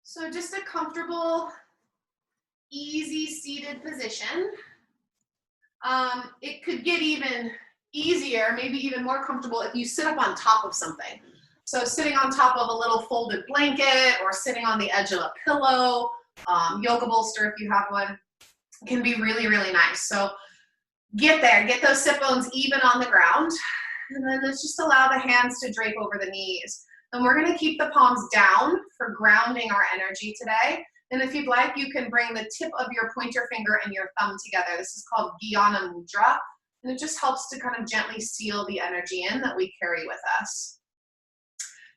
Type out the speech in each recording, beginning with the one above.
So just a comfortable, easy seated position. It could get even easier, maybe even more comfortable if you sit up on top of something. So sitting on top of a little folded blanket or sitting on the edge of a pillow, yoga bolster if you have one, can be really, really nice. So get there, get those sit bones even on the ground, and then let's just allow the hands to drape over the knees. And we're gonna keep the palms down for grounding our energy today. And if you'd like, you can bring the tip of your pointer finger and your thumb together. This is called Jnana Mudra, and it just helps to kind of gently seal the energy in that we carry with us.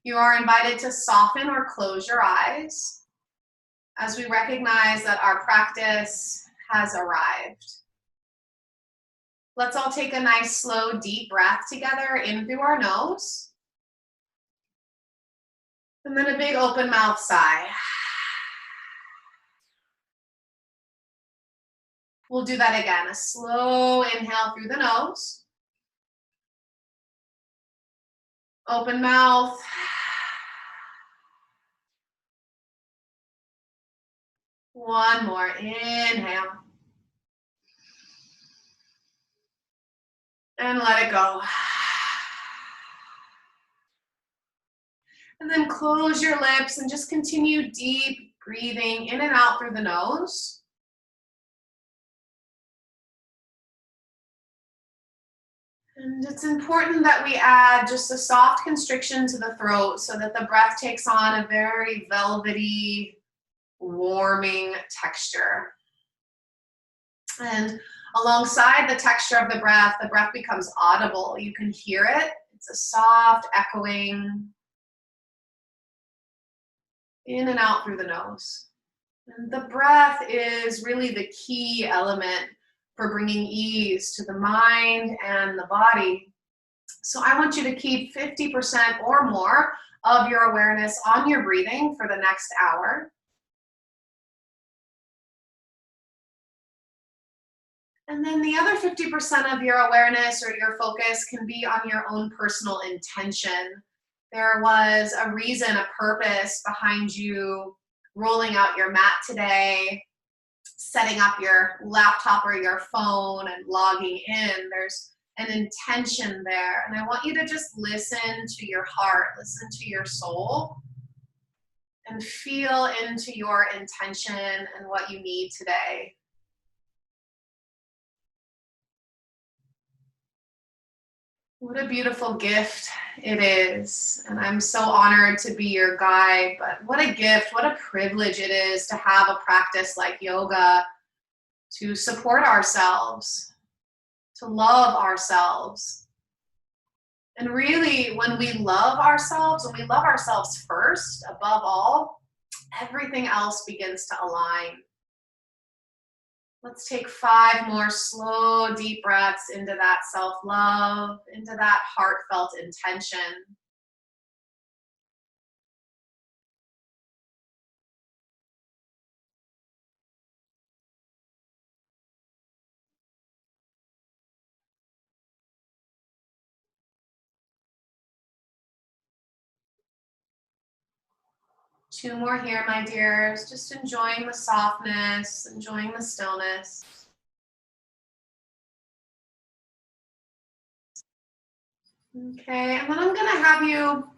You are invited to soften or close your eyes as we recognize that our practice has arrived. Let's all take a nice, slow, deep breath together in through our nose. And then a big open mouth sigh. We'll do that again. A slow inhale through the nose. Open mouth. One more. Inhale. And let it go. And then close your lips and just continue deep breathing in and out through the nose. And it's important that we add just a soft constriction to the throat so that the breath takes on a very velvety, warming texture. And alongside the texture of the breath becomes audible. You can hear it. It's a soft echoing in and out through the nose. And the breath is really the key element for bringing ease to the mind and the body. So I want you to keep 50% or more of your awareness on your breathing for the next hour. And then the other 50% of your awareness or your focus can be on your own personal intention. There was a reason, a purpose behind you rolling out your mat today, setting up your laptop or your phone and logging in. There's an intention there. And I want you to just listen to your heart, listen to your soul, and feel into your intention and what you need today. What a beautiful gift it is. And I'm so honored to be your guide, but what a gift, what a privilege it is to have a practice like yoga to support ourselves, to love ourselves. And really, when we love ourselves first, above all, everything else begins to align. Let's take 5 more slow, deep breaths into that self-love, into that heartfelt intention. Two more here, my dears. Just enjoying the softness, enjoying the stillness. Okay, and then I'm gonna have you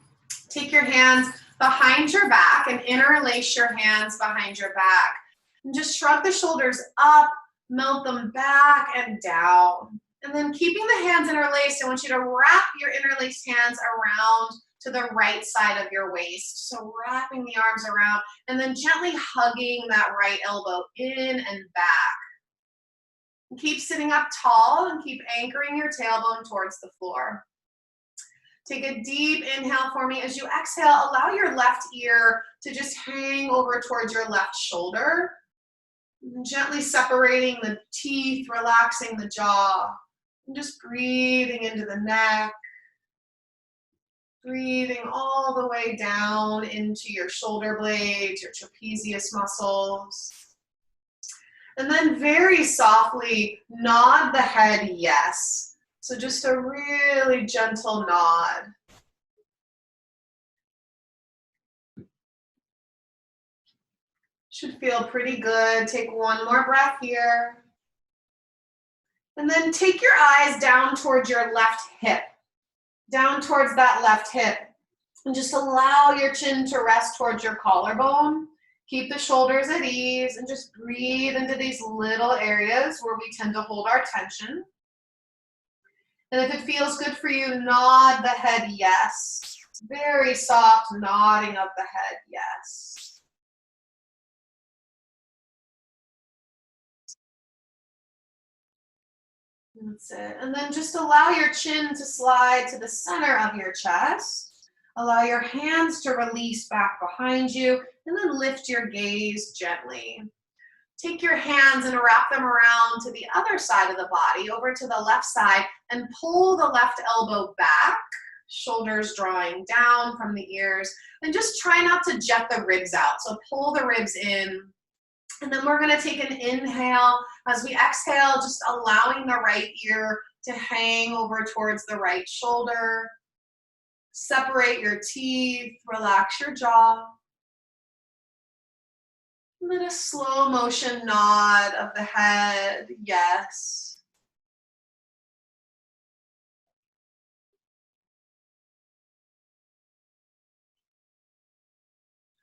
take your hands behind your back and interlace your hands behind your back. And just shrug the shoulders up, melt them back and down. And then keeping the hands interlaced, I want you to wrap your interlaced hands around to the right side of your waist. So wrapping the arms around and then gently hugging that right elbow in and back. And keep sitting up tall and keep anchoring your tailbone towards the floor. Take a deep inhale for me. As you exhale, allow your left ear to just hang over towards your left shoulder. And gently separating the teeth, relaxing the jaw. And just breathing into the neck. Breathing all the way down into your shoulder blades, your trapezius muscles. And then very softly nod the head yes. So just a really gentle nod. Should feel pretty good. Take one more breath here. And then take your eyes down towards your left hip. Down towards that left hip. And just allow your chin to rest towards your collarbone. Keep the shoulders at ease and just breathe into these little areas where we tend to hold our tension. And if it feels good for you, nod the head yes. Very soft nodding of the head yes. That's it. And then just allow your chin to slide to the center of your chest. Allow your hands to release back behind you, and then lift your gaze gently. Take your hands and wrap them around to the other side of the body, over to the left side, and pull the left elbow back, shoulders drawing down from the ears, and just try not to jet the ribs out. So pull the ribs in. And then we're gonna take an inhale. As we exhale, just allowing the right ear to hang over towards the right shoulder. Separate your teeth, relax your jaw. And then a slow motion nod of the head, yes.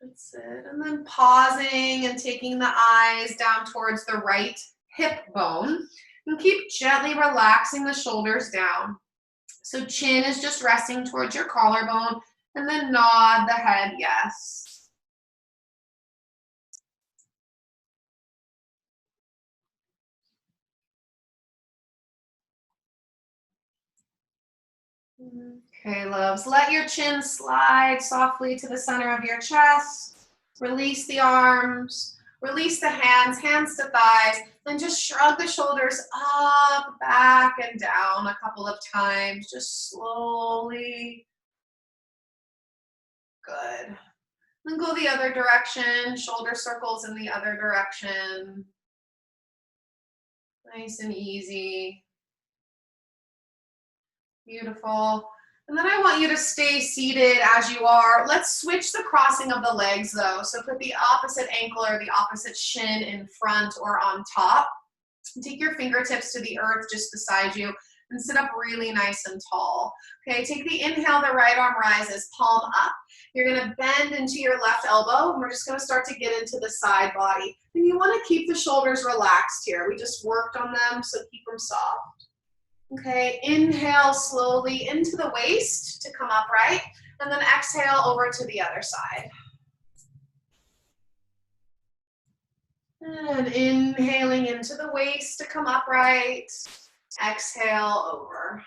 That's it. And then pausing and taking the eyes down towards the right hip bone. And keep gently relaxing the shoulders down. So chin is just resting towards your collarbone, and then nod the head yes. Okay, loves. Let your chin slide softly to the center of your chest. Release the arms. Release the hands, hands to thighs. Then just shrug the shoulders up, back, and down a couple of times. Just slowly. Good. Then go the other direction. Shoulder circles in the other direction. Nice and easy. Beautiful. And then I want you to stay seated as you are. Let's switch the crossing of the legs though. So put the opposite ankle or the opposite shin in front or on top. Take your fingertips to the earth just beside you and sit up really nice and tall. Okay, take the inhale, the right arm rises, palm up. You're gonna bend into your left elbow and we're just gonna start to get into the side body. And you wanna keep the shoulders relaxed here. We just worked on them, so keep them soft. Okay, inhale slowly into the waist to come upright, and then exhale over to the other side. And inhaling into the waist to come upright, exhale over.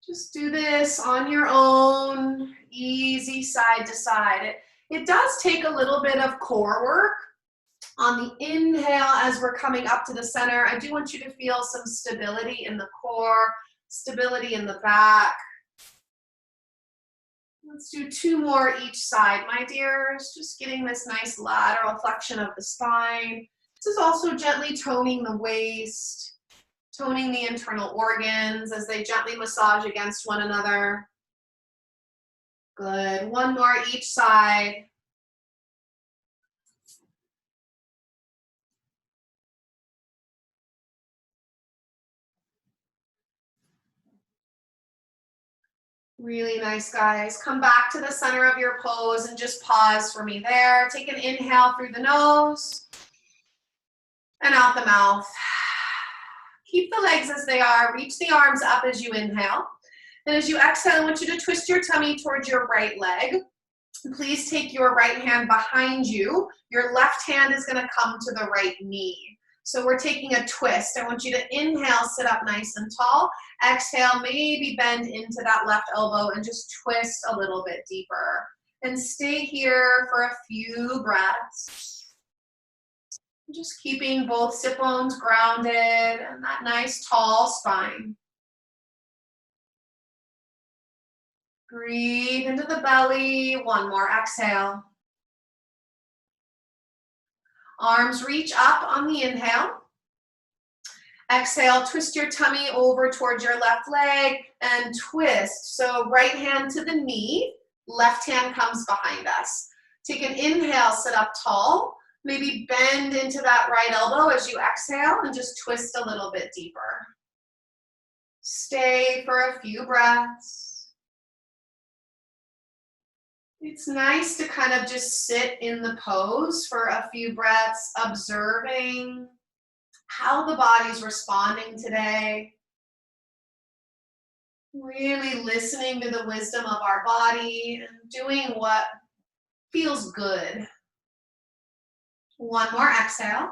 Just do this on your own, easy side to side. It does take a little bit of core work. On the inhale, as we're coming up to the center, I do want you to feel some stability in the core, stability in the back. Let's do 2 more each side, my dears. Just getting this nice lateral flexion of the spine. This is also gently toning the waist, toning the internal organs as they gently massage against one another. Good. 1 more each side. Really nice, guys. Come back to the center of your pose and just pause for me there. Take an inhale through the nose and out the mouth. Keep the legs as they are. Reach the arms up as you inhale. And as you exhale, I want you to twist your tummy towards your right leg. Please take your right hand behind you. Your left hand is going to come to the right knee. So we're taking a twist. I want you to inhale, sit up nice and tall. Exhale, maybe bend into that left elbow and just twist a little bit deeper. And stay here for a few breaths. Just keeping both sit bones grounded and that nice tall spine. Breathe into the belly. 1 more exhale. Arms reach up on the inhale. Exhale, twist your tummy over towards your left leg and twist. So right hand to the knee, left hand comes behind us. Take an inhale, sit up tall. Maybe bend into that right elbow as you exhale and just twist a little bit deeper. Stay for a few breaths. It's nice to kind of just sit in the pose for a few breaths, observing how the body's responding today. Really listening to the wisdom of our body and doing what feels good. One more exhale.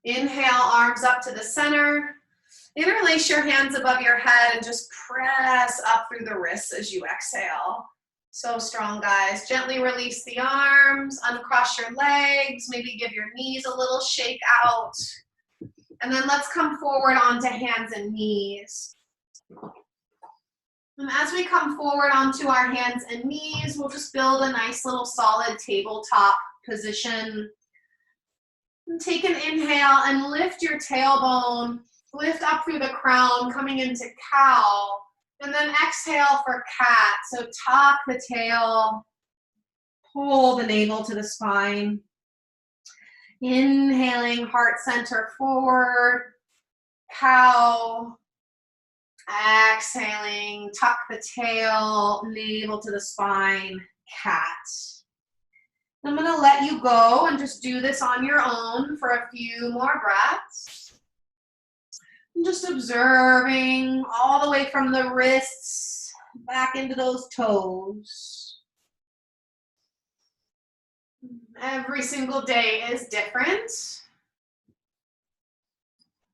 Inhale, arms up to the center. Interlace your hands above your head and just press up through the wrists as you exhale. So strong, guys. Gently release the arms, uncross your legs, maybe give your knees a little shake out. And then let's come forward onto hands and knees. And as we come forward onto our hands and knees, we'll just build a nice little solid tabletop position. And take an inhale and lift your tailbone, lift up through the crown, coming into cow. And then exhale for cat. So tuck the tail, pull the navel to the spine. Inhaling, heart center forward, cow. Exhaling, tuck the tail, navel to the spine, cat. I'm going to let you go and just do this on your own for a few more breaths. And just observing all the way from the wrists back into those toes. Every single day is different.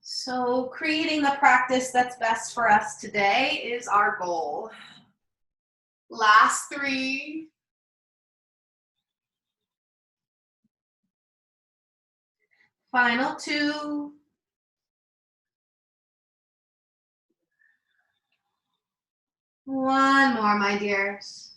So creating the practice that's best for us today is our goal. Last 3. Final 2. One more, my dears.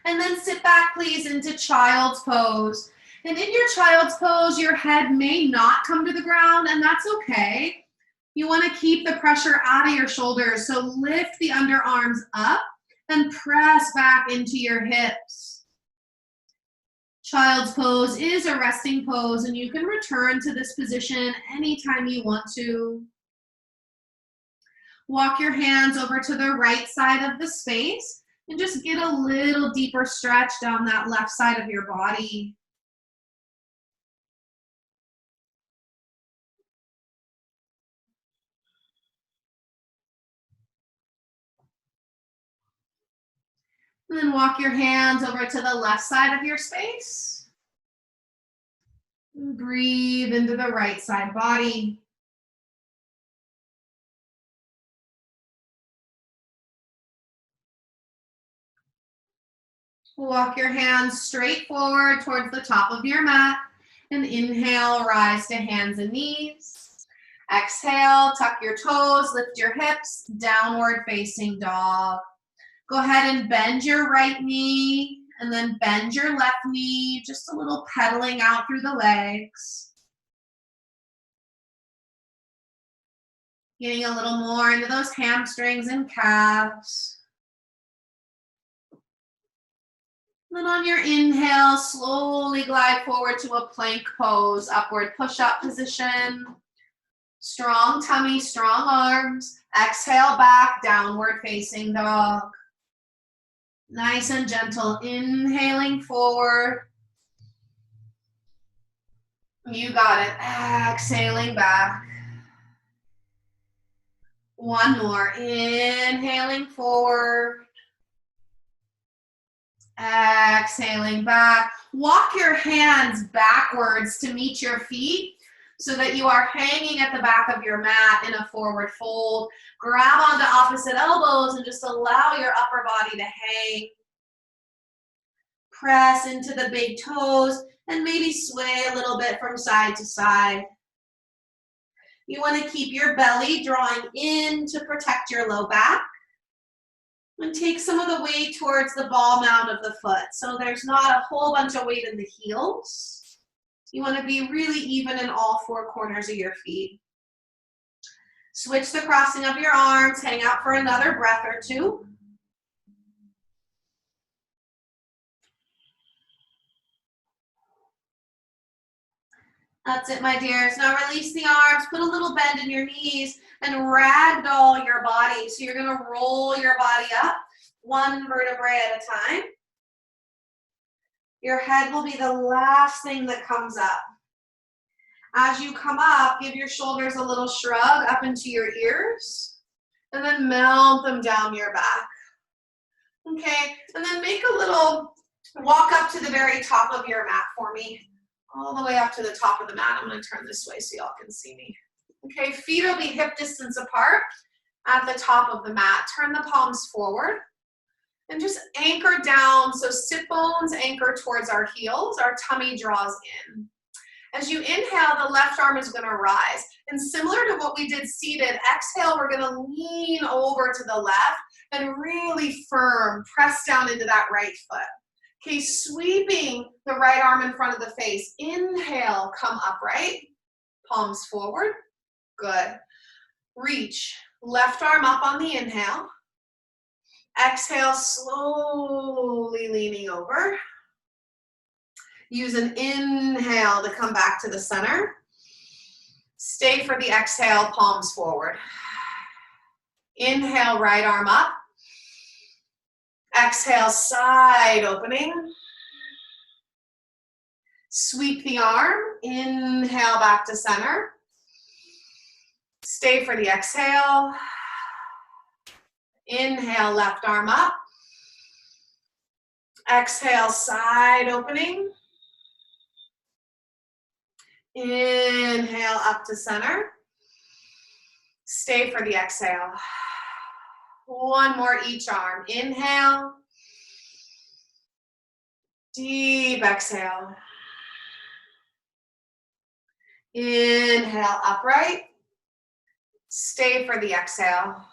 And then sit back, please, into child's pose. And in your child's pose, your head may not come to the ground, and that's okay. You want to keep the pressure out of your shoulders, so lift the underarms up and press back into your hips. Child's pose is a resting pose, and you can return to this position anytime you want to. Walk your hands over to the right side of the space and just get a little deeper stretch down that left side of your body. And then walk your hands over to the left side of your space. And breathe into the right side body. Walk your hands straight forward towards the top of your mat. And inhale, rise to hands and knees. Exhale, tuck your toes, lift your hips, downward facing dog. Go ahead and bend your right knee and then bend your left knee, just a little pedaling out through the legs. Getting a little more into those hamstrings and calves. Then on your inhale, slowly glide forward to a plank pose, upward push-up position. Strong tummy, strong arms. Exhale back, downward facing dog. Nice and gentle, inhaling forward. You got it. Exhaling back. One more, inhaling forward. Exhaling back. Walk your hands backwards to meet your feet so that you are hanging at the back of your mat in a forward fold. Grab onto opposite elbows and just allow your upper body to hang. Press into the big toes and maybe sway a little bit from side to side. You want to keep your belly drawing in to protect your low back. And take some of the weight towards the ball mound of the foot. So there's not a whole bunch of weight in the heels. You want to be really even in all 4 corners of your feet. Switch the crossing of your arms, hang out for another breath or two. That's it, my dears. Now release the arms, put a little bend in your knees, and ragdoll your body. So you're gonna roll your body up, one vertebrae at a time. Your head will be the last thing that comes up. As you come up, give your shoulders a little shrug up into your ears, and then melt them down your back. Okay, and then make a little walk up to the very top of your mat for me. All the way up to the top of the mat. I'm going to turn this way so y'all can see me. Okay, feet will be hip distance apart at the top of the mat. Turn the palms forward and just anchor down. So sit bones anchor towards our heels. Our tummy draws in. As you inhale, the left arm is going to rise. And similar to what we did seated, exhale, we're going to lean over to the left and really firm, press down into that right foot. Okay, sweeping the right arm in front of the face. Inhale, come upright. Palms forward. Good. Reach. Left arm up on the inhale. Exhale, slowly leaning over. Use an inhale to come back to the center. Stay for the exhale, palms forward. Inhale, right arm up. Exhale, side opening. Sweep the arm. Inhale, back to center. Stay for the exhale. Inhale, left arm up. Exhale, side opening. Inhale, up to center. Stay for the exhale. One more each arm. Inhale. Deep exhale. Inhale, upright. Stay for the exhale.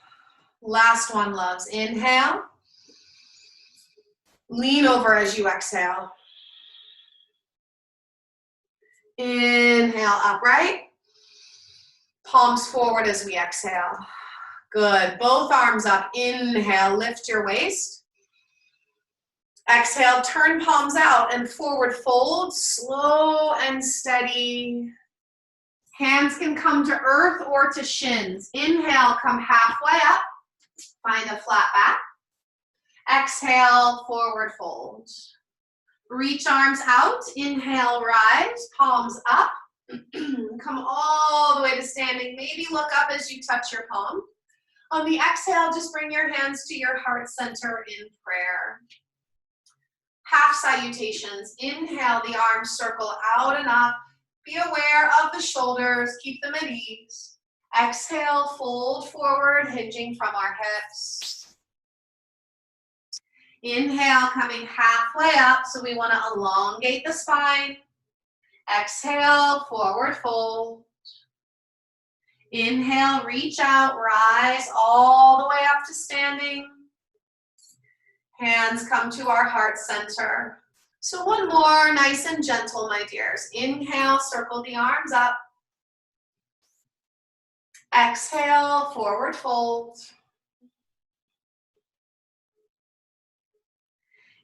Last one, loves. Inhale. Lean over as you exhale. Inhale, upright. Palms forward as we exhale. Good. Both arms up. Inhale, lift your waist. Exhale, turn palms out and forward fold. Slow and steady. Hands can come to earth or to shins. Inhale, come halfway up. Find a flat back. Exhale, forward fold. Reach arms out. Inhale, rise. Palms up. Come all the way to standing. Maybe look up as you touch your palm. On the exhale, just bring your hands to your heart center in prayer. Half salutations. Inhale, the arms circle out and up. Be aware of the shoulders. Keep them at ease. Exhale, fold forward, hinging from our hips. Inhale, coming halfway up, so we want to elongate the spine. Exhale, forward fold. Inhale, reach out, rise all the way up to standing. Hands come to our heart center. So one more, nice and gentle, my dears. Inhale, circle the arms up. Exhale, forward fold.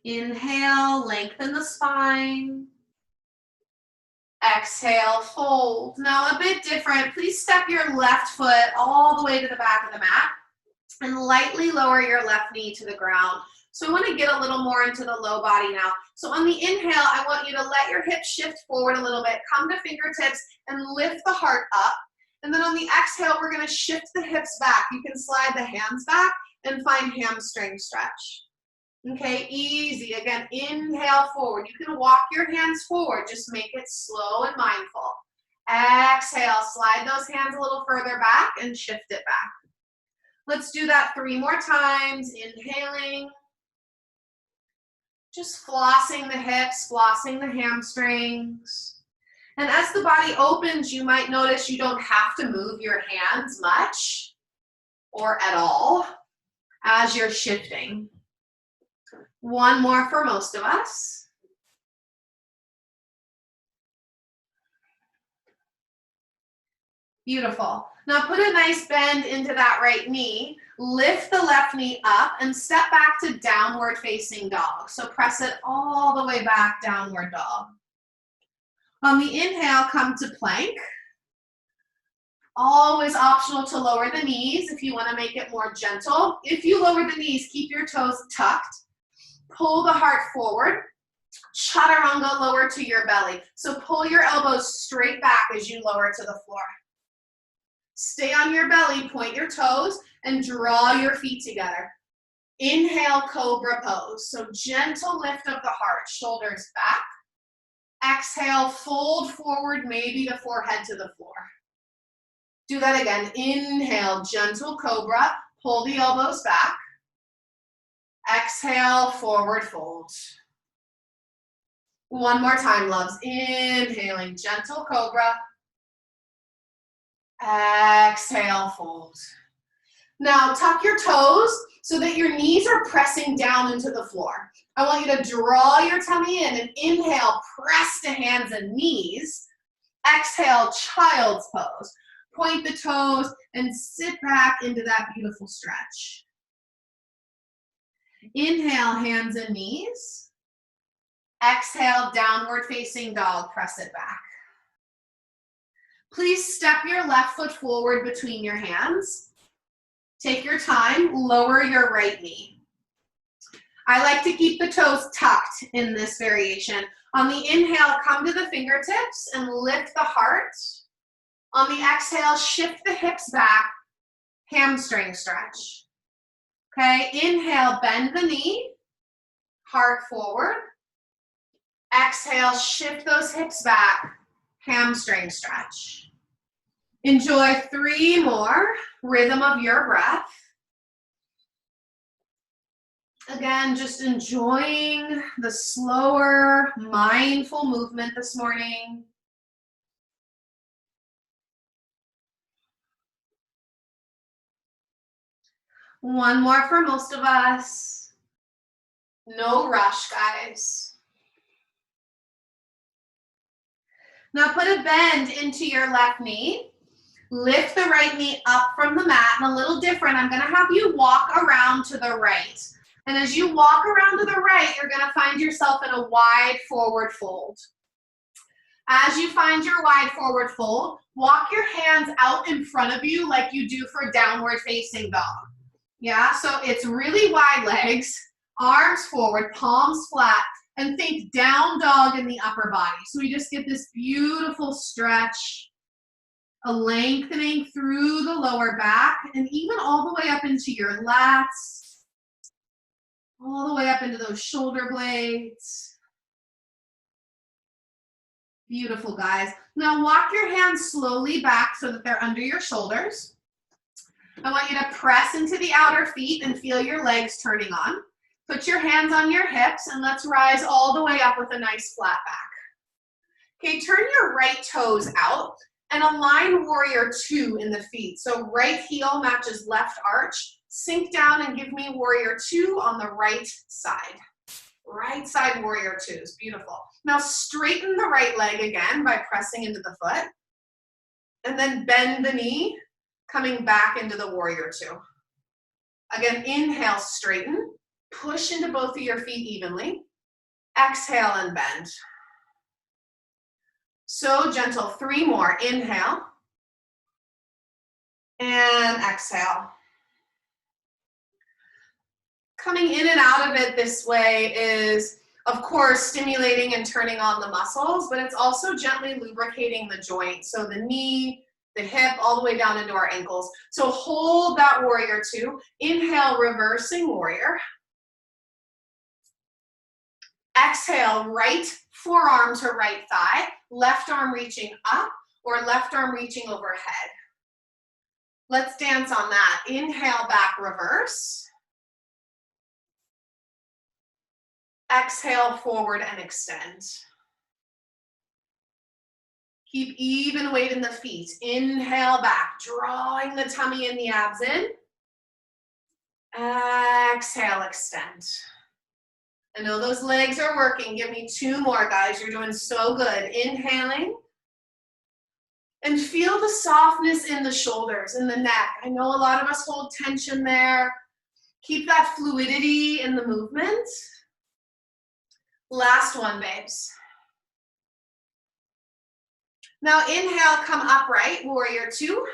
Inhale, lengthen the spine. Exhale, fold. Now a bit different. Please step your left foot all the way to the back of the mat and lightly lower your left knee to the ground. So I want to get a little more into the low body now. So on the inhale, I want you to let your hips shift forward a little bit. Come to fingertips and lift the heart up. And then on the exhale, we're going to shift the hips back. You can slide the hands back and find hamstring stretch. Okay, easy. Again, inhale forward. You can walk your hands forward. Just make it slow and mindful. Exhale, slide those hands a little further back and shift it back. Let's do that 3 more times. Inhaling. Just flossing the hips, flossing the hamstrings. And as the body opens, you might notice you don't have to move your hands much or at all as you're shifting. One more for most of us. Beautiful. Now put a nice bend into that right knee. Lift the left knee up and step back to downward facing dog. So press it all the way back, downward dog. On the inhale, come to plank. Always optional to lower the knees if you want to make it more gentle. If you lower the knees, keep your toes tucked. Pull the heart forward. Chaturanga, lower to your belly. So pull your elbows straight back as you lower to the floor. Stay on your belly, point your toes, and draw your feet together. Inhale, cobra pose. So gentle lift of the heart, shoulders back. Exhale, fold forward, maybe the forehead to the floor. Do that again. Inhale, gentle cobra. Pull the elbows back. Exhale, forward fold. One more time, loves. Inhaling, gentle cobra. Exhale, fold. Now tuck your toes so that your knees are pressing down into the floor. I want you to draw your tummy in and inhale, press to hands and knees. Exhale, child's pose. Point the toes and sit back into that beautiful stretch. Inhale, hands and knees. Exhale, downward facing dog, press it back. Please step your left foot forward between your hands. Take your time, lower your right knee. I like to keep the toes tucked in this variation. On the inhale, come to the fingertips and lift the heart. On the exhale, shift the hips back, hamstring stretch. Okay, inhale, bend the knee, heart forward. Exhale, shift those hips back, hamstring stretch. Enjoy 3 more, rhythm of your breath. Again, just enjoying the slower, mindful movement this morning. One more for most of us. No rush, guys. Now put a bend into your left knee. Lift the right knee up from the mat. And a little different, I'm going to have you walk around to the right. And as you walk around to the right, you're going to find yourself in a wide forward fold. As you find your wide forward fold, walk your hands out in front of you like you do for downward facing dog. Yeah, so it's really wide legs, arms forward, palms flat, and think down dog in the upper body. So we just get this beautiful stretch, a lengthening through the lower back, and even all the way up into your lats, all the way up into those shoulder blades. Beautiful, guys. Now walk your hands slowly back so that they're under your shoulders. I want you to press into the outer feet and feel your legs turning on. Put your hands on your hips and let's rise all the way up with a nice flat back. Okay, turn your right toes out and align warrior 2 in the feet. So right heel matches left arch. Sink down and give me warrior 2 on the right side. Right side warrior 2s, beautiful. Now straighten the right leg again by pressing into the foot. And then bend the knee, coming back into the warrior 2. Again, inhale, straighten. Push into both of your feet evenly. Exhale and bend. So gentle. 3 more. Inhale. And exhale. Coming in and out of it this way is, of course, stimulating and turning on the muscles, but it's also gently lubricating the joint. So the knee, the hip, all the way down into our ankles. So hold that warrior 2. Inhale, reversing warrior. Exhale, right forearm to right thigh, left arm reaching up or left arm reaching overhead. Let's dance on that. Inhale, back reverse. Exhale, forward and extend. Keep even weight in the feet. Inhale back, drawing the tummy and the abs in. Exhale, extend. I know those legs are working. Give me 2 more, guys. You're doing so good. Inhaling And feel the softness in the shoulders, in the neck. I know a lot of us hold tension there. Keep that fluidity in the movement. Last one, babes. Now inhale, come upright, warrior two.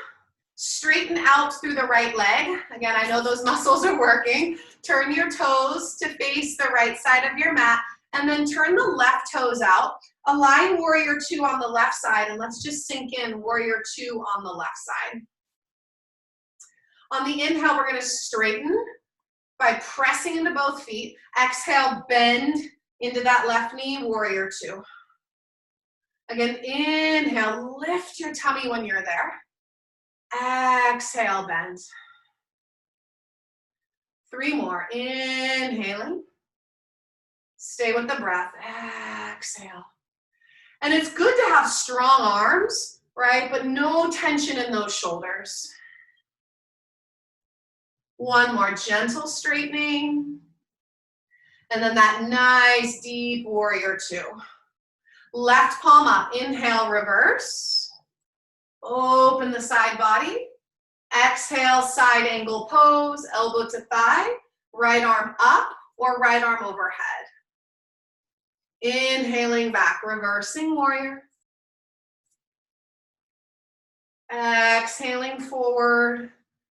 Straighten out through the right leg. Again, I know those muscles are working. Turn your toes to face the right side of your mat, and then turn the left toes out. Align warrior two on the left side, and let's just sink in warrior two on the left side. On the inhale, we're gonna straighten by pressing into both feet. Exhale, bend into that left knee, warrior two. Again, inhale, lift your tummy when you're there. Exhale, bend. 3 more, inhaling. Stay with the breath, exhale. And it's good to have strong arms, right? But no tension in those shoulders. 1 more, gentle straightening. And then that nice deep warrior two. Left palm up, inhale, reverse. Open the side body. Exhale, side angle pose, elbow to thigh. Right arm up or right arm overhead. Inhaling back, reversing warrior. Exhaling forward,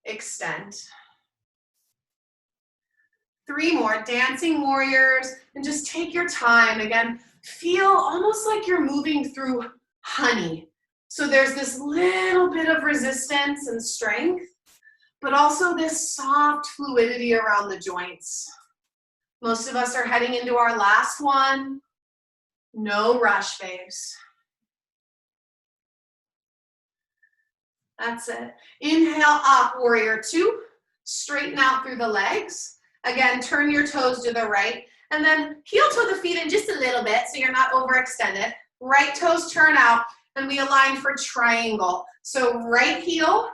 extend. 3 more, dancing warriors, and just take your time. Again, feel almost like you're moving through honey. So there's this little bit of resistance and strength, but also this soft fluidity around the joints. Most of us are heading into our last one. No rush, babes. That's it. Inhale up, warrior two. Straighten out through the legs. Again, turn your toes to the right. And then heel toe the feet in just a little bit so you're not overextended. Right toes turn out, and we align for triangle. So right heel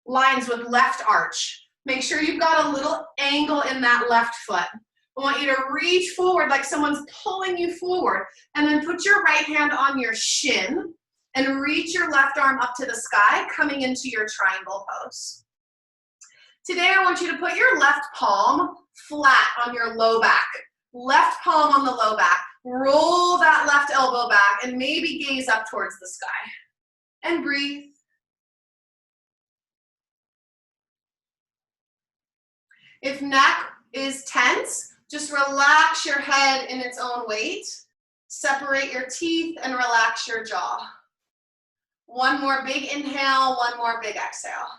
lines with left arch. Make sure you've got a little angle in that left foot. I want you to reach forward like someone's pulling you forward, and then put your right hand on your shin and reach your left arm up to the sky, coming into your triangle pose. Today, I want you to put your left palm flat on your low back. Left palm on the low back. Roll that left elbow back and maybe gaze up towards the sky. And breathe. If neck is tense, just relax your head in its own weight. Separate your teeth and relax your jaw. 1 more big inhale, 1 more big exhale.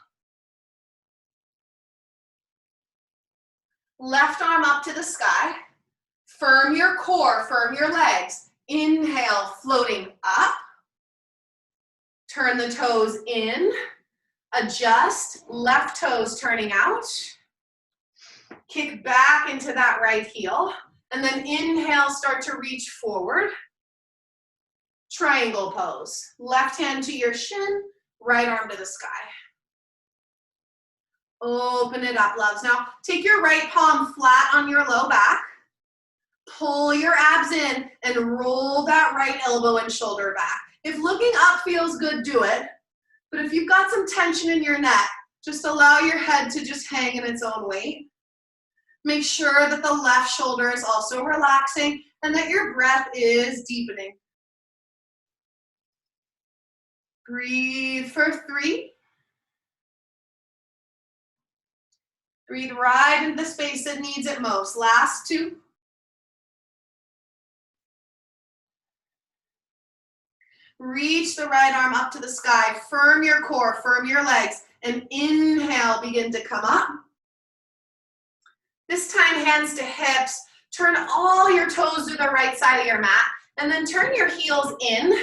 Left arm up to the sky. Firm your core, firm your legs. Inhale, floating up. Turn the toes in. Adjust, left toes turning out. Kick back into that right heel. And then inhale, start to reach forward. Triangle pose. Left hand to your shin, right arm to the sky. Open it up, loves. Now, take your right palm flat on your low back. Pull your abs in and roll that right elbow and shoulder back. If looking up feels good, do it. But if you've got some tension in your neck, just allow your head to just hang in its own weight. Make sure that the left shoulder is also relaxing and that your breath is deepening. Breathe for 3. Breathe right into the space that needs it most. Last 2. Reach the right arm up to the sky. Firm your core, firm your legs, and inhale, begin to come up. This time, hands to hips. Turn all your toes to the right side of your mat, and then turn your heels in,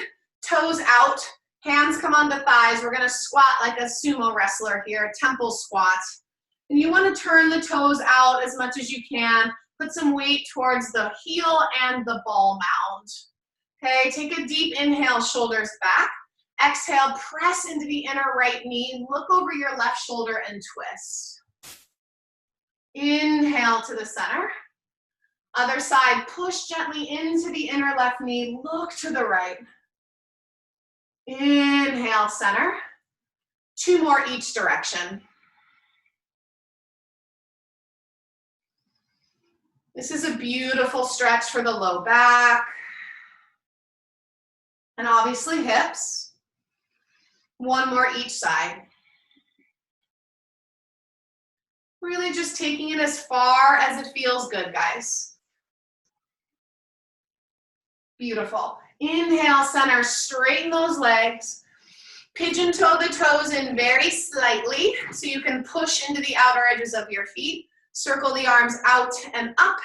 toes out, hands come on the thighs. We're gonna squat like a sumo wrestler here, a temple squat. And you wanna turn the toes out as much as you can. Put some weight towards the heel and the ball mound. Okay, take a deep inhale, shoulders back. Exhale, press into the inner right knee. Look over your left shoulder and twist. Inhale to the center. Other side, push gently into the inner left knee. Look to the right. Inhale, center. 2 more each direction. This is a beautiful stretch for the low back. And obviously hips. 1 more each side. Really just taking it as far as it feels good, guys. Beautiful. Inhale, center, straighten those legs. Pigeon toe the toes in very slightly so you can push into the outer edges of your feet. Circle the arms out and up.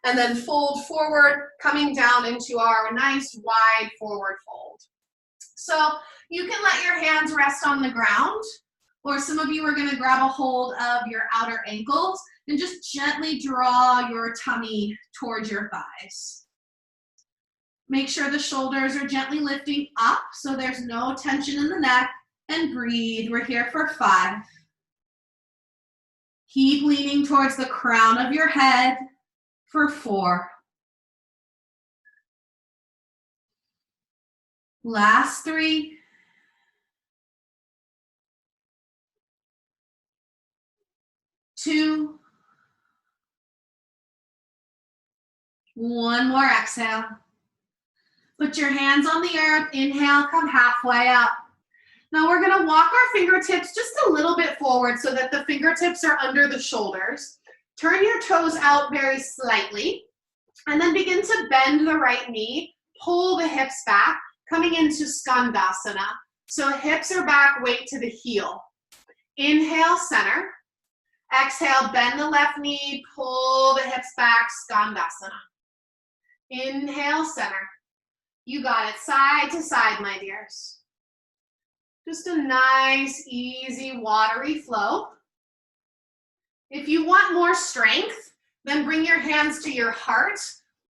And then fold forward, coming down into our nice wide forward fold. So you can let your hands rest on the ground, or some of you are going to grab a hold of your outer ankles and just gently draw your tummy towards your thighs. Make sure the shoulders are gently lifting up so there's no tension in the neck, and breathe. We're here for 5. Keep leaning towards the crown of your head for 4. Last 3. 2. 1 more exhale. Put your hands on the earth. Inhale, come halfway up. Now we're going to walk our fingertips just a little bit forward so that the fingertips are under the shoulders. Turn your toes out very slightly, and then begin to bend the right knee. Pull the hips back, coming into Skandasana. So hips are back, weight to the heel. Inhale, center. Exhale, bend the left knee, pull the hips back, Skandasana. Inhale, center. You got it, side to side, my dears. Just a nice, easy, watery flow. If you want more strength, then bring your hands to your heart.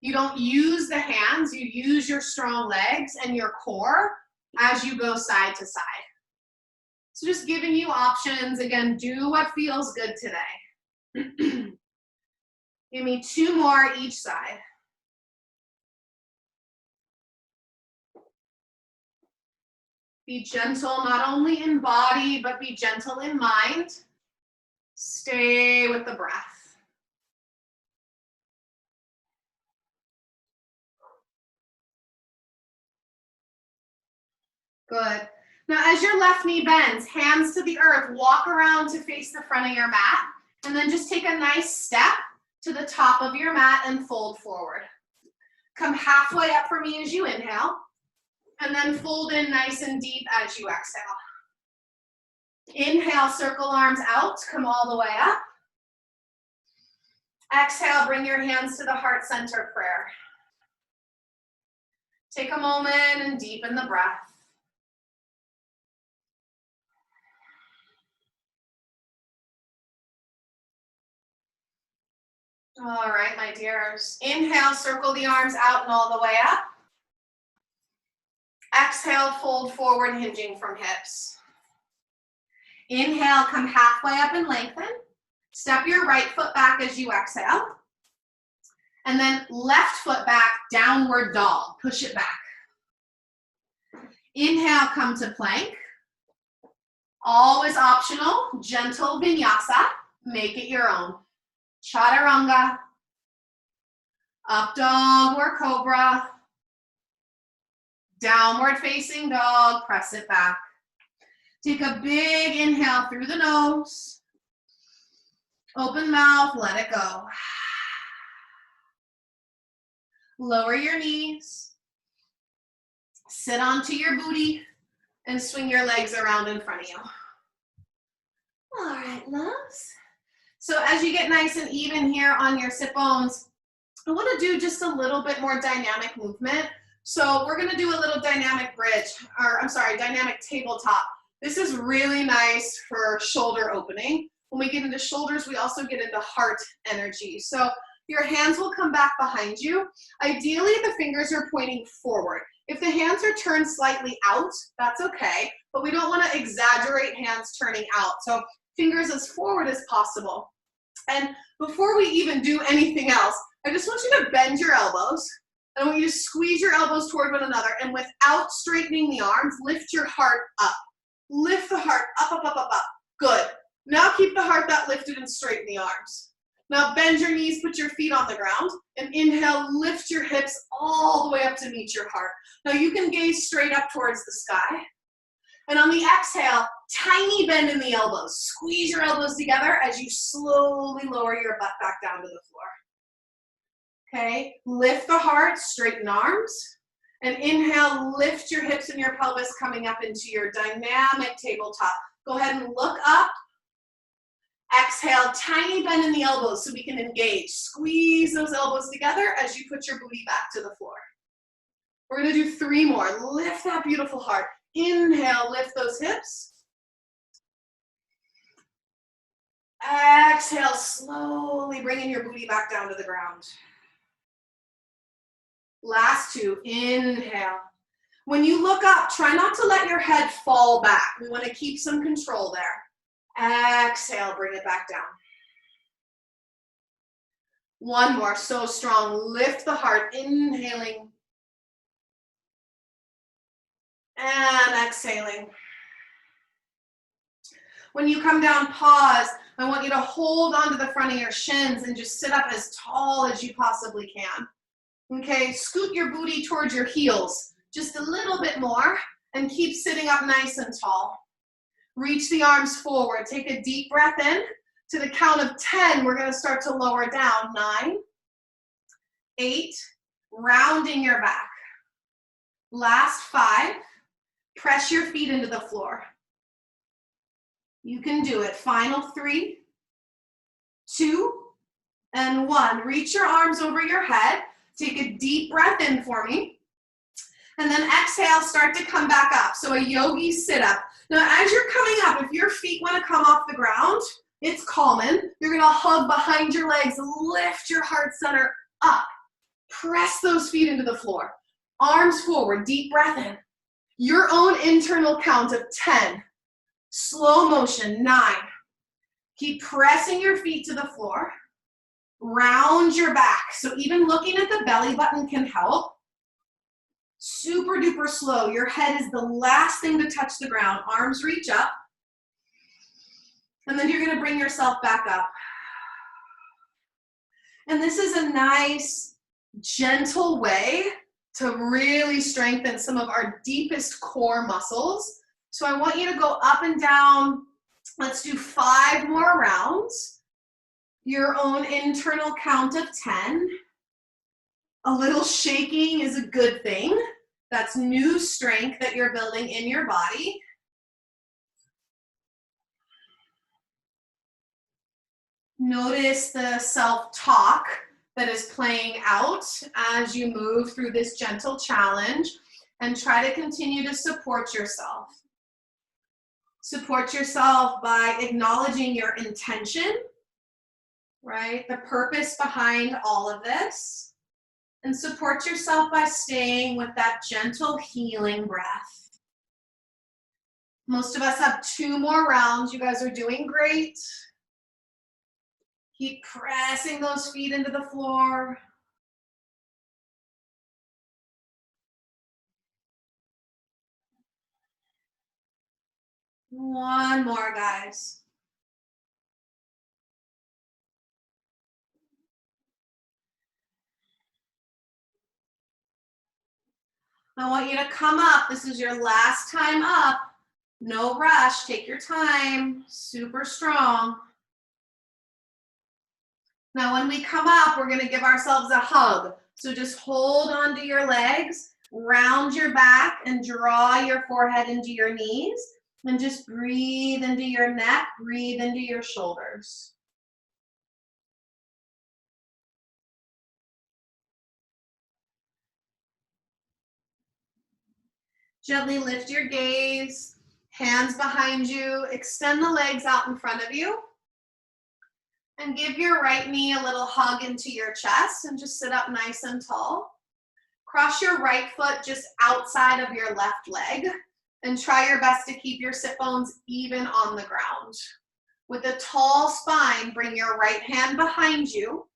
You don't use the hands, you use your strong legs and your core as you go side to side. So just giving you options. Again, do what feels good today. Give me 2 more each side. Be gentle, not only in body, but be gentle in mind. Stay with the breath. Good. Now, as your left knee bends, hands to the earth, walk around to face the front of your mat, and then just take a nice step to the top of your mat and fold forward. Come halfway up for me as you inhale, and then fold in nice and deep as you exhale. Inhale, circle arms out, come all the way up. Exhale, bring your hands to the heart center prayer. Take a moment and deepen the breath. All right, my dears. Inhale, circle the arms out and all the way up. Exhale, fold forward, hinging from hips. Inhale, come halfway up and lengthen. Step your right foot back as you exhale. And then left foot back, downward dog. Push it back. Inhale, come to plank. Always optional, gentle vinyasa. Make it your own. Chaturanga. Up dog or cobra. Downward facing dog, press it back. Take a big inhale through the nose. Open mouth, let it go. Lower your knees. Sit onto your booty and swing your legs around in front of you. All right, loves. So as you get nice and even here on your sit bones, I want to do just a little bit more dynamic movement. So we're going to do a little dynamic bridge, or I'm sorry, dynamic tabletop. This is really nice for shoulder opening. When we get into shoulders, we also get into heart energy. So your hands will come back behind you. Ideally, the fingers are pointing forward. If the hands are turned slightly out, that's okay, but we don't want to exaggerate hands turning out. So fingers as forward as possible. And before we even do anything else, I just want you to bend your elbows And I want you to squeeze your elbows toward one another, and without straightening the arms, lift your heart up. Lift the heart up, up, up, up, up. Good. Now keep the heart that lifted and straighten the arms. Now bend your knees, put your feet on the ground, and inhale, lift your hips all the way up to meet your heart. Now you can gaze straight up towards the sky. And on the exhale, tiny bend in the elbows. Squeeze your elbows together as you slowly lower your butt back down to the floor. Okay, lift the heart, straighten arms. And inhale, lift your hips and your pelvis coming up into your dynamic tabletop. Go ahead and look up. Exhale, tiny bend in the elbows so we can engage. Squeeze those elbows together as you put your booty back to the floor. We're gonna do 3 more. Lift that beautiful heart. Inhale, lift those hips. Exhale, slowly bringing your booty back down to the ground. Last 2, inhale. When you look up, try not to let your head fall back. We want to keep some control there. Exhale, bring it back down. 1 more, so strong. Lift the heart, inhaling. And exhaling. When you come down, pause. I want you to hold onto the front of your shins and just sit up as tall as you possibly can. Okay, scoot your booty towards your heels just a little bit more and keep sitting up nice and tall. Reach the arms forward. Take a deep breath in. To the count of 10, we're going to start to lower down. 9, 8, rounding your back. Last 5. Press your feet into the floor. You can do it. Final 3, 2, and 1. Reach your arms over your head. Take a deep breath in for me. And then exhale, start to come back up. So a yogi sit up. Now as you're coming up, if your feet want to come off the ground, it's common. You're going to hug behind your legs, lift your heart center up. Press those feet into the floor. Arms forward, deep breath in. Your own internal count of 10. Slow motion, 9. Keep pressing your feet to the floor. Round your back. So even looking at the belly button can help. Super duper slow. Your head is the last thing to touch the ground. Arms reach up. And then you're going to bring yourself back up. And this is a nice, gentle way to really strengthen some of our deepest core muscles. So I want you to go up and down. Let's do 5 more rounds. Your own internal count of 10. A little shaking is a good thing. That's new strength that you're building in your body. Notice the self-talk that is playing out as you move through this gentle challenge, and try to continue to support yourself. Support yourself by acknowledging your intention, right? The purpose behind all of this. And support yourself by staying with that gentle healing breath. Most of us have 2 more rounds. You guys are doing great. Keep pressing those feet into the floor. One more, guys. I want you to come up. This is your last time up. No rush. Take your time. Super strong. Now, when we come up, we're going to give ourselves a hug. So just hold onto your legs, round your back, and draw your forehead into your knees. And just breathe into your neck, breathe into your shoulders. Gently lift your gaze, hands behind you, extend the legs out in front of you, and give your right knee a little hug into your chest and just sit up nice and tall. Cross your right foot just outside of your left leg and try your best to keep your sit bones even on the ground. With a tall spine, bring your right hand behind you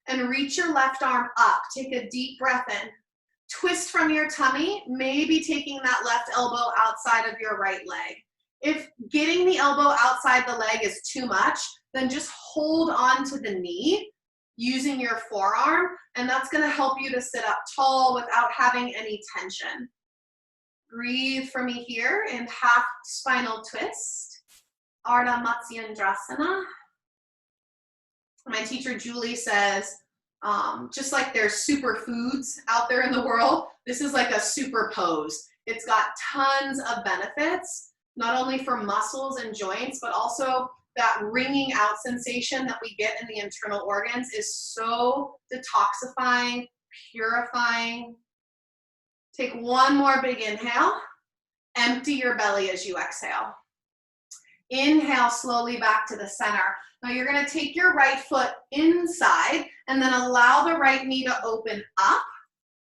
and reach your left arm up. Take a deep breath in. Twist from your tummy, maybe taking that left elbow outside of your right leg. If getting the elbow outside the leg is too much, then just hold on to the knee using your forearm, and that's gonna help you to sit up tall without having any tension. Breathe for me here in half spinal twist, Ardha Matsyendrasana. My teacher Julie says, just like there's superfoods out there in the world, this is like a super pose. It's got tons of benefits, not only for muscles and joints, but also that wringing out sensation that we get in the internal organs is so detoxifying, purifying. Take one more big inhale. Empty your belly as you exhale. Inhale slowly back to the center. Now you're going to take your right foot inside and then allow the right knee to open up,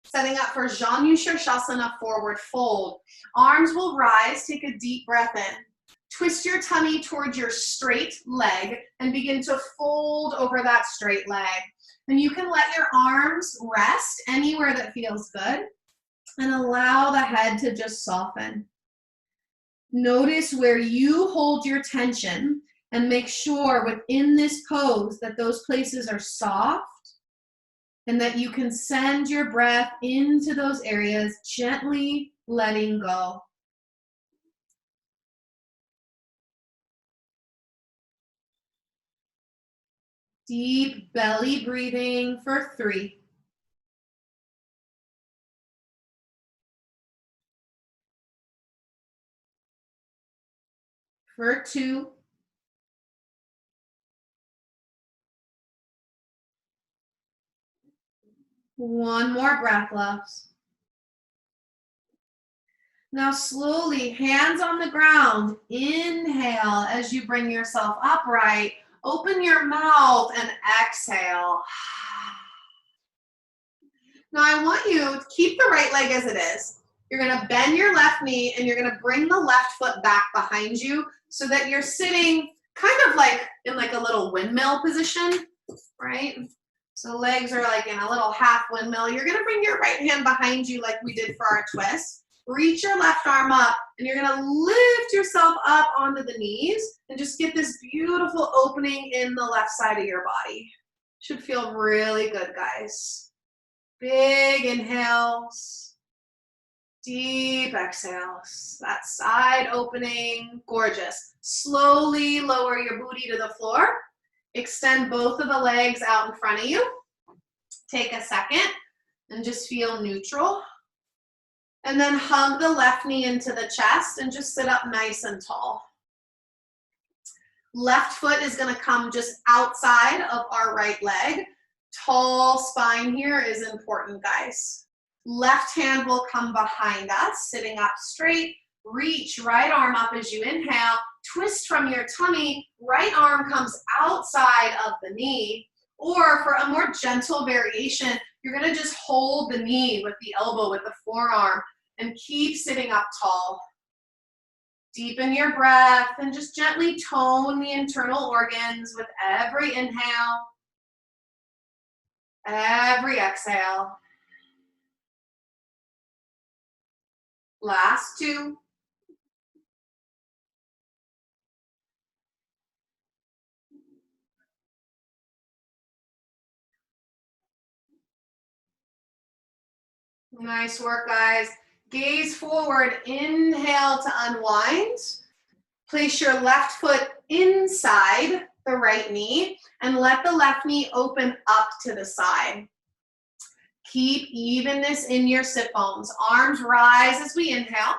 setting up for Janu Shirshasana, forward fold. Arms will rise. Take a deep breath in. Twist your tummy towards your straight leg and begin to fold over that straight leg. And you can let your arms rest anywhere that feels good and allow the head to just soften. Notice where you hold your tension and make sure within this pose that those places are soft and that you can send your breath into those areas, gently letting go. Deep belly breathing for 3. For 2. One more breath, loves. Now slowly, hands on the ground, inhale as you bring yourself upright. Open your mouth and exhale. Now I want you to keep the right leg as it is. You're gonna bend your left knee and you're gonna bring the left foot back behind you so that you're sitting kind of like in like a little windmill position, right? So legs are like in a little half windmill. You're gonna bring your right hand behind you like we did for our twist. Reach your left arm up and you're gonna lift yourself up onto the knees and just get this beautiful opening in the left side of your body. Should feel really good, guys. Big inhales, deep exhales. That side opening, gorgeous. Slowly lower your booty to the floor. Extend both of the legs out in front of you. Take a second and just feel neutral. And then hug the left knee into the chest and just sit up nice and tall. Left foot is gonna come just outside of our right leg. Tall spine here is important, guys. Left hand will come behind us, sitting up straight. Reach right arm up as you inhale. Twist from your tummy. Right arm comes outside of the knee. Or for a more gentle variation, you're gonna just hold the knee with the elbow, with the forearm, and keep sitting up tall. Deepen your breath and just gently tone the internal organs with every inhale, every exhale. Last 2. Nice work, guys. Gaze forward, inhale to unwind. Place your left foot inside the right knee and let the left knee open up to the side. Keep evenness in your sit bones. Arms rise as we inhale.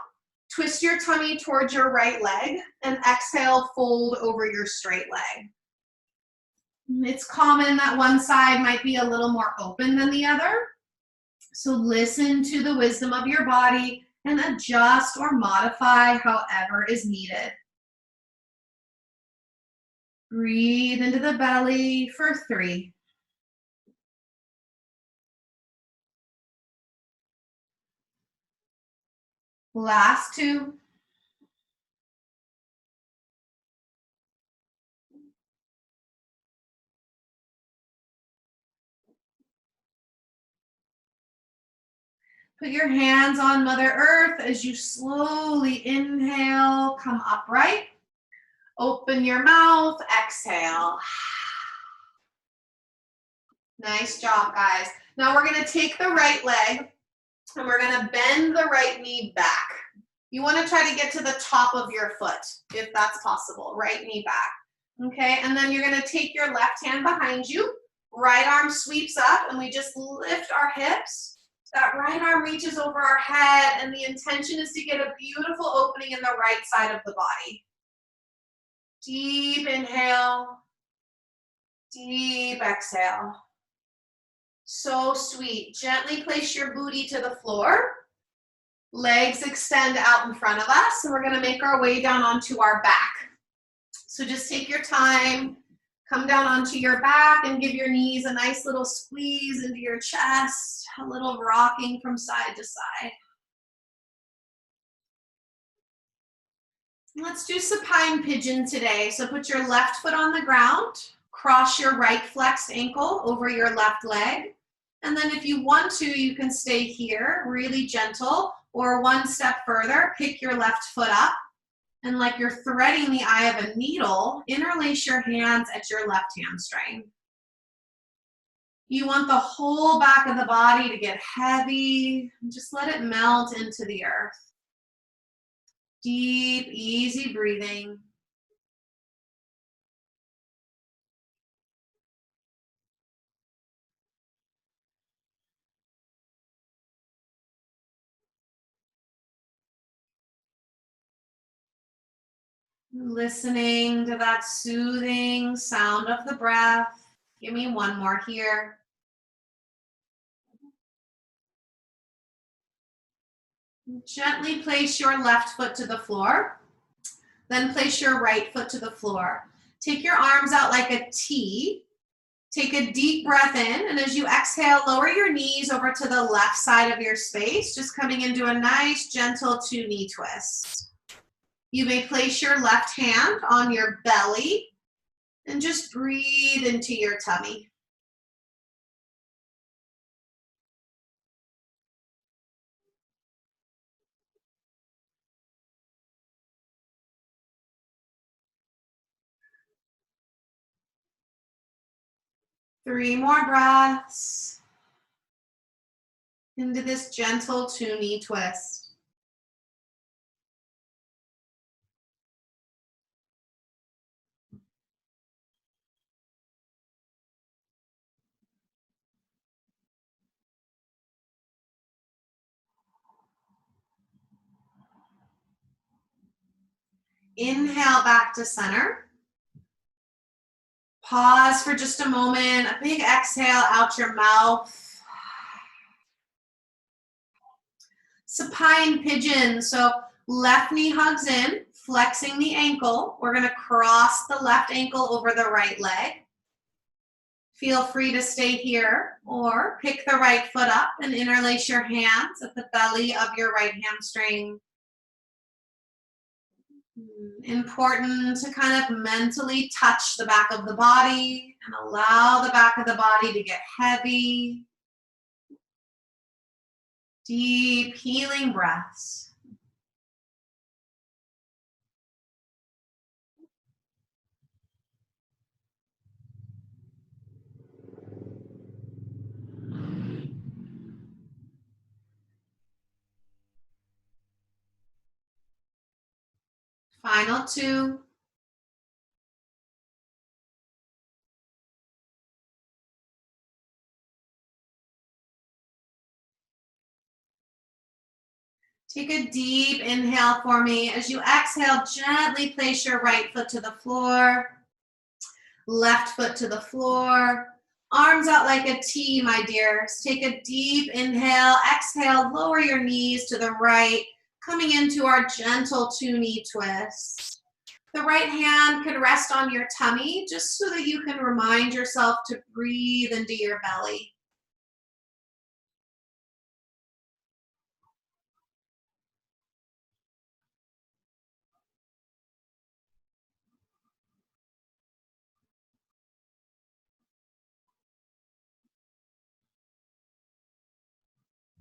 Twist your tummy towards your right leg and exhale, fold over your straight leg. It's common that one side might be a little more open than the other. So listen to the wisdom of your body and adjust or modify however is needed. Breathe into the belly for 3. Last 2. Put your hands on Mother Earth as you slowly inhale, come upright. Open your mouth, exhale. Nice job, guys. Now we're gonna take the right leg and we're gonna bend the right knee back. You wanna try to get to the top of your foot, if that's possible, right knee back. Okay, and then you're gonna take your left hand behind you, right arm sweeps up, and we just lift our hips. That right arm reaches over our head, and the intention is to get a beautiful opening in the right side of the body. Deep inhale, deep exhale. So sweet. Gently place your booty to the floor. Legs extend out in front of us, and we're gonna make our way down onto our back. So just take your time, come down onto your back and give your knees a nice little squeeze into your chest, a little rocking from side to side. Let's do supine pigeon today. So put your left foot on the ground, cross your right flexed ankle over your left leg. And then if you want to, you can stay here, really gentle, or one step further, pick your left foot up. And like you're threading the eye of a needle, interlace your hands at your left hamstring. You want the whole back of the body to get heavy. Just let it melt into the earth. Deep, easy breathing. Listening to that soothing sound of the breath. Give me one more here. Gently place your left foot to the floor. Then place your right foot to the floor. Take your arms out like a T. Take a deep breath in, and as you exhale, lower your knees over to the left side of your space, just coming into a nice, gentle two-knee twist. You may place your left hand on your belly and just breathe into your tummy. Three more breaths into this gentle two-knee twist. Inhale back to center. Pause for just a moment. A big exhale out your mouth. Supine pigeon. So left knee hugs in, flexing the ankle. We're going to cross the left ankle over the right leg. Feel free to stay here or pick the right foot up and interlace your hands at the belly of your right hamstring. Important to kind of mentally touch the back of the body and allow the back of the body to get heavy. Deep healing breaths. Final two. Take a deep inhale for me. As you exhale, gently place your right foot to the floor, left foot to the floor, arms out like a T, my dears. Take a deep inhale, exhale, lower your knees to the right, coming into our gentle two-knee twist. The right hand can rest on your tummy just so that you can remind yourself to breathe into your belly.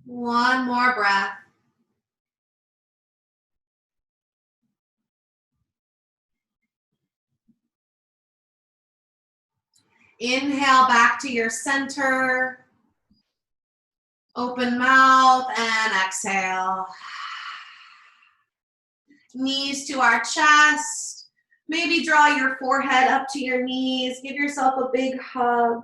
One more breath. Inhale back to your center. Open mouth and exhale. Knees to our chest. Maybe draw your forehead up to your knees. Give yourself a big hug.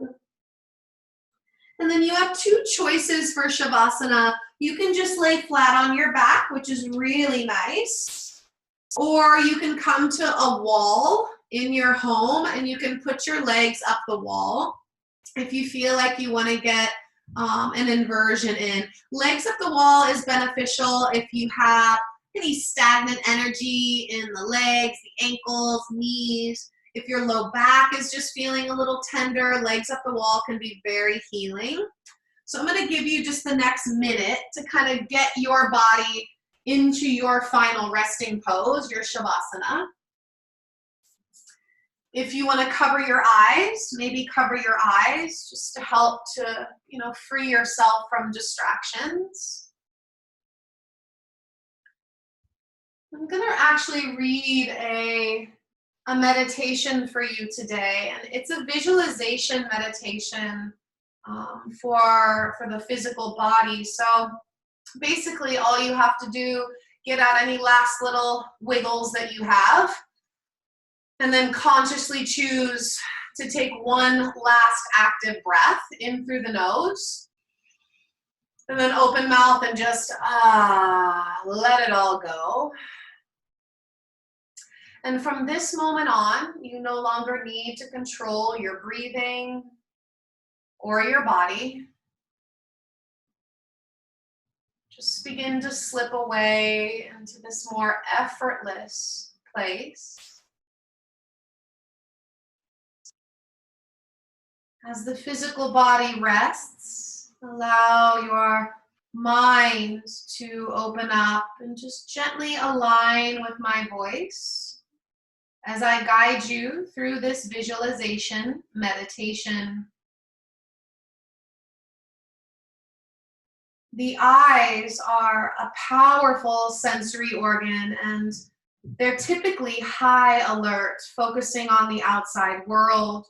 And then you have two choices for Savasana. You can just lay flat on your back, which is really nice. Or you can come to a wall in your home and you can put your legs up the wall. If you feel like you want to get an inversion in. Legs up the wall is beneficial if you have any stagnant energy in the legs, the ankles, knees. If your low back is just feeling a little tender, legs up the wall can be very healing. So I'm going to give you just the next minute to kind of get your body into your final resting pose, your Savasana. If you want to cover your eyes, maybe cover your eyes just to help to, free yourself from distractions. I'm going to actually read a meditation for you today, and it's a visualization meditation for the physical body. So basically all you have to do, get out any last little wiggles that you have, and then consciously choose to take one last active breath in through the nose, and then open mouth and just let it all go. And from this moment on, you no longer need to control your breathing or your body. Just begin to slip away into this more effortless place. As the physical body rests, allow your mind to open up and just gently align with my voice as I guide you through this visualization meditation. The eyes are a powerful sensory organ, and they're typically high alert, focusing on the outside world.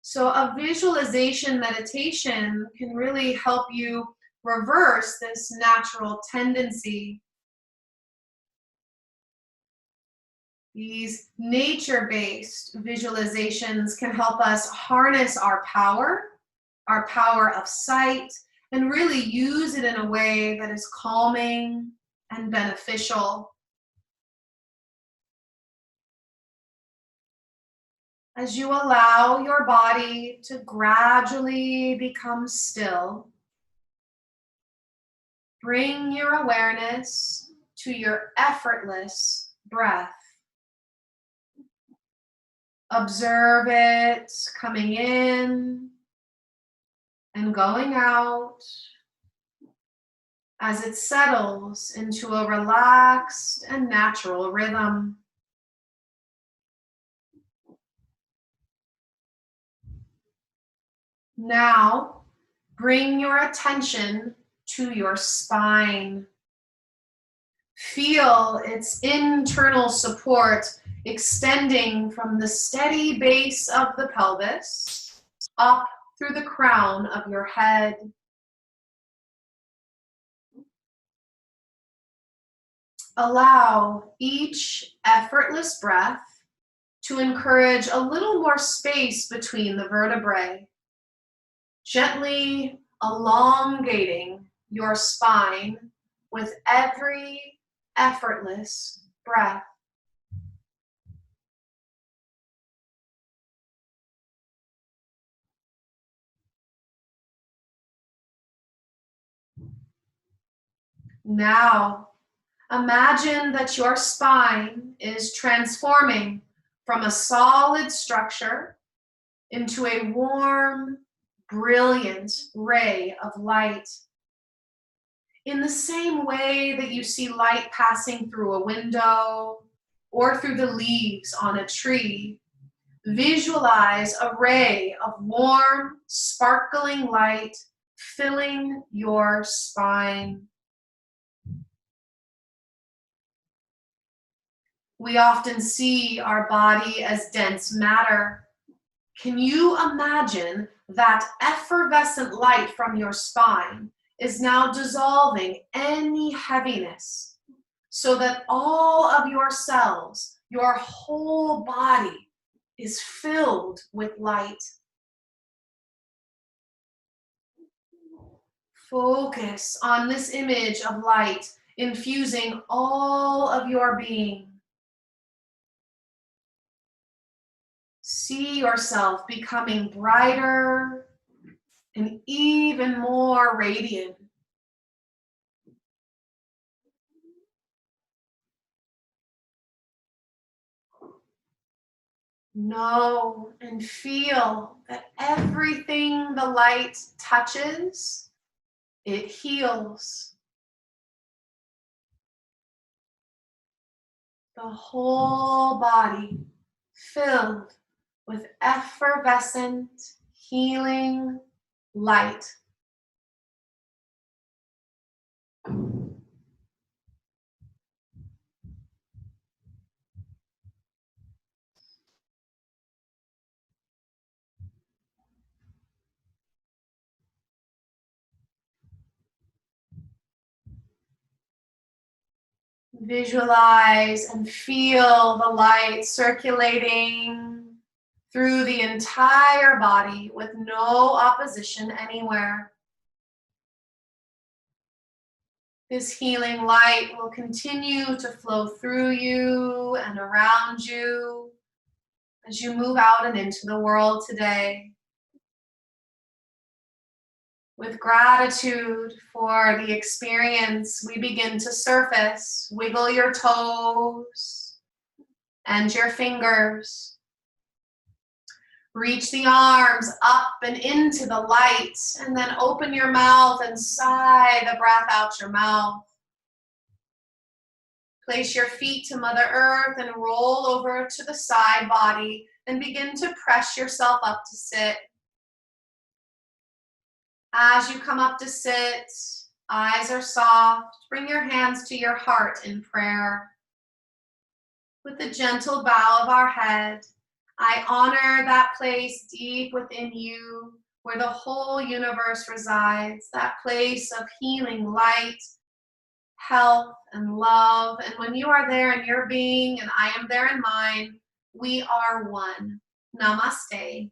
So a visualization meditation can really help you reverse this natural tendency. These nature-based visualizations can help us harness our power of sight, and really use it in a way that is calming and beneficial. As you allow your body to gradually become still, bring your awareness to your effortless breath. Observe it coming in and going out as it settles into a relaxed and natural rhythm. Now, bring your attention to your spine. Feel its internal support extending from the steady base of the pelvis up through the crown of your head. Allow each effortless breath to encourage a little more space between the vertebrae, gently elongating your spine with every effortless breath. Now, imagine that your spine is transforming from a solid structure into a warm, brilliant ray of light. In the same way that you see light passing through a window or through the leaves on a tree, visualize a ray of warm, sparkling light filling your spine. We often see our body as dense matter. Can you imagine that effervescent light from your spine is now dissolving any heaviness so that all of your cells, your whole body is filled with light? Focus on this image of light infusing all of your being. See yourself becoming brighter and even more radiant. Know and feel that everything the light touches, it heals. The whole body filled with effervescent, healing light. Visualize and feel the light circulating through the entire body with no opposition anywhere. This healing light will continue to flow through you and around you as you move out and into the world today. With gratitude for the experience, we begin to surface. Wiggle your toes and your fingers. Reach the arms up and into the light, and then open your mouth and sigh the breath out your mouth. Place your feet to Mother Earth and roll over to the side body, and begin to press yourself up to sit. As you come up to sit, eyes are soft. Bring your hands to your heart in prayer. With a gentle bow of our head, I honor that place deep within you where the whole universe resides, that place of healing light, health, and love. And when you are there in your being and I am there in mine, we are one. Namaste.